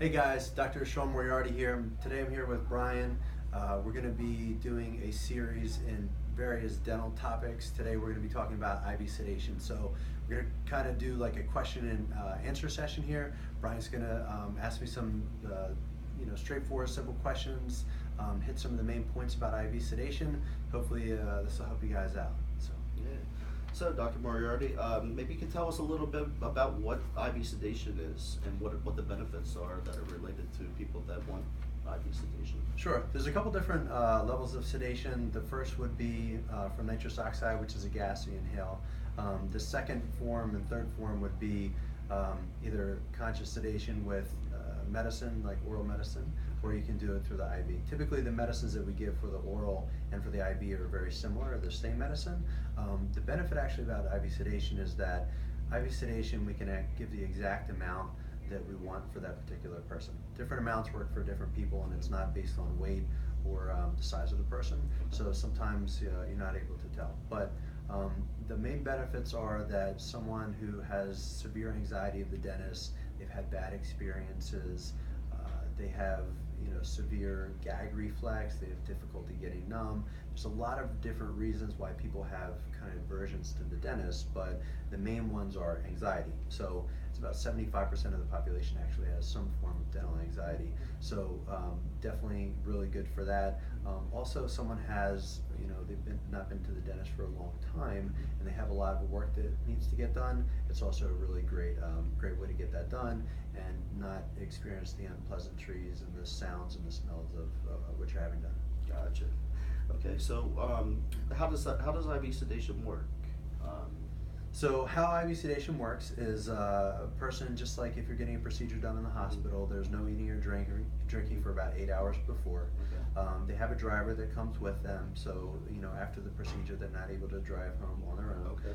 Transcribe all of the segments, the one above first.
Hey guys, Dr. Sean Moriarty here. Today I'm here with Brian. We're going to be doing a series in various dental topics. Today we're going to be talking about IV sedation. So we're going to kind of do like a question and answer session here. Brian's going to ask me some straightforward, simple questions, hit some of the main points about IV sedation. Hopefully this will help you guys out. Yeah. So, Dr. Moriarty, maybe you can tell us a little bit about what IV sedation is and what the benefits are that are related to people that want IV sedation. Sure. There's a couple different levels of sedation. The first would be from nitrous oxide, which is a gas you inhale. The second form and third form would be either conscious sedation with medicine, like oral medicine, or you can do it through the IV. Typically the medicines that we give for the oral and for the IV are very similar, they're the same medicine. The benefit actually about IV sedation is that IV sedation we can give the exact amount that we want for that particular person. Different amounts work for different people and it's not based on weight or the size of the person, so sometimes you're not able to tell. But the main benefits are that someone who has severe anxiety of the dentist, they've had bad experiences, they have severe gag reflex, they have difficulty getting numb. There's a lot of different reasons why people have kind of aversions to the dentist, but the main ones are anxiety. So it's about 75% of the population actually has some form of dental anxiety. So definitely really good for that. Also, someone has, they've not been to the dentist for a long time and they have a lot of work that needs to get done. It's also a really great way to get that done and not experience the unpleasantries and the sounds and the smells of what you're having done. Gotcha. Okay, so how does IV sedation work? So how IV sedation works is a person, just like if you're getting a procedure done in the hospital, there's no eating or drinking for about 8 hours before. Okay. They have a driver that comes with them, so after the procedure they're not able to drive home on their own. Okay.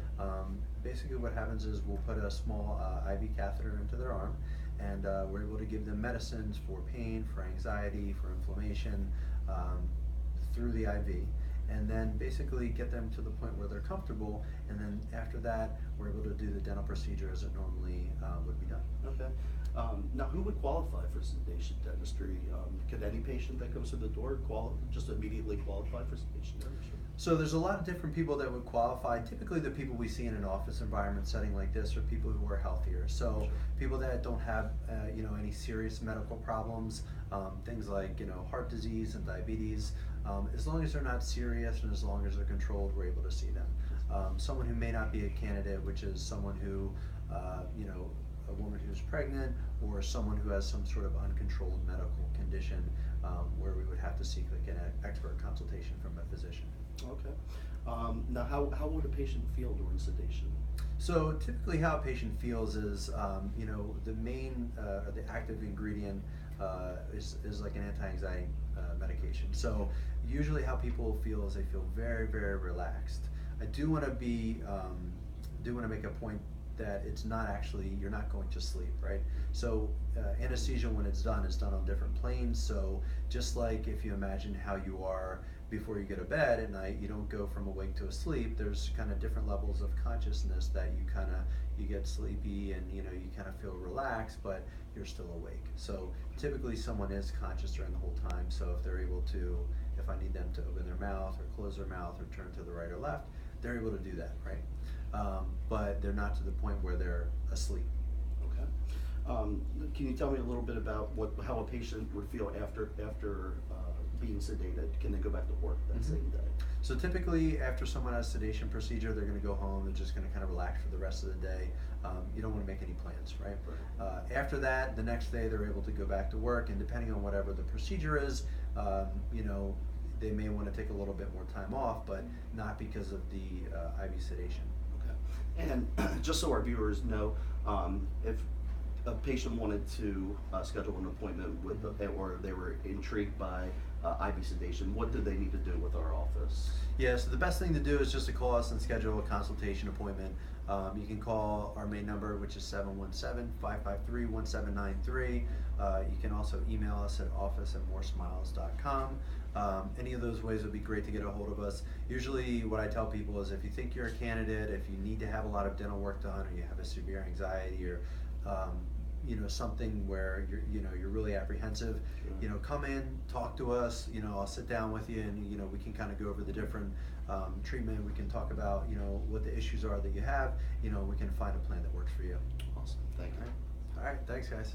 Basically what happens is we'll put a small IV catheter into their arm, and we're able to give them medicines for pain, for anxiety, for inflammation through the IV, and then basically get them to the point where they're comfortable, and then after that we're able to do the dental procedure as it normally would be done. Okay. Now, who would qualify for sedation dentistry? Could any patient that comes to the door just immediately qualify for sedation dentistry? So there's a lot of different people that would qualify. Typically the people we see in an office environment setting like this are people who are healthier. So Sure. people that don't have any serious medical problems, things like heart disease and diabetes. As long as they're not serious and as long as they're controlled, we're able to see them. Someone who may not be a candidate, which is someone who a woman who's pregnant or someone who has some sort of uncontrolled medical condition where we would have to seek like an expert consultation from a physician. Okay. Now, how would a patient feel during sedation? So typically how a patient feels is, the main, the active ingredient is like an anti-anxiety medication. So usually how people feel is they feel very, very relaxed. I do want to make a point that it's not actually, you're not going to sleep, right? So anesthesia when it's done is done on different planes. So just like if you imagine how you are before you go to bed at night, you don't go from awake to asleep. There's kind of different levels of consciousness that you get sleepy and you kind of feel relaxed, but you're still awake. So typically someone is conscious during the whole time. So if they're able to, if I need them to open their mouth or close their mouth or turn to the right or left, they're able to do that, right? But they're not to the point where they're asleep. Okay. Can you tell me a little bit about how a patient would feel after being sedated? Can they go back to work that same day? So typically after someone has a sedation procedure, they're going to go home, they're just going to kind of relax for the rest of the day. You don't want to make any plans, right? After that, the next day they're able to go back to work, and depending on whatever the procedure is, they may want to take a little bit more time off, but not because of the IV sedation. Okay. And just so our viewers know, if a patient wanted to schedule an appointment with, or they were intrigued by IV sedation, what do they need to do with our office? Yeah, so the best thing to do is just to call us and schedule a consultation appointment. You can call our main number, which is 717-553-1793. You can also email us at office@moresmiles.com. Any of those ways would be great to get a hold of us. Usually what I tell people is if you think you're a candidate, if you need to have a lot of dental work done, or you have a severe anxiety, or something where you're really apprehensive, Sure. come in, talk to us. I'll sit down with you, and we can kind of go over the different treatment. We can talk about what the issues are that you have. We can find a plan that works for you. Awesome, thank you. All right, thanks, guys.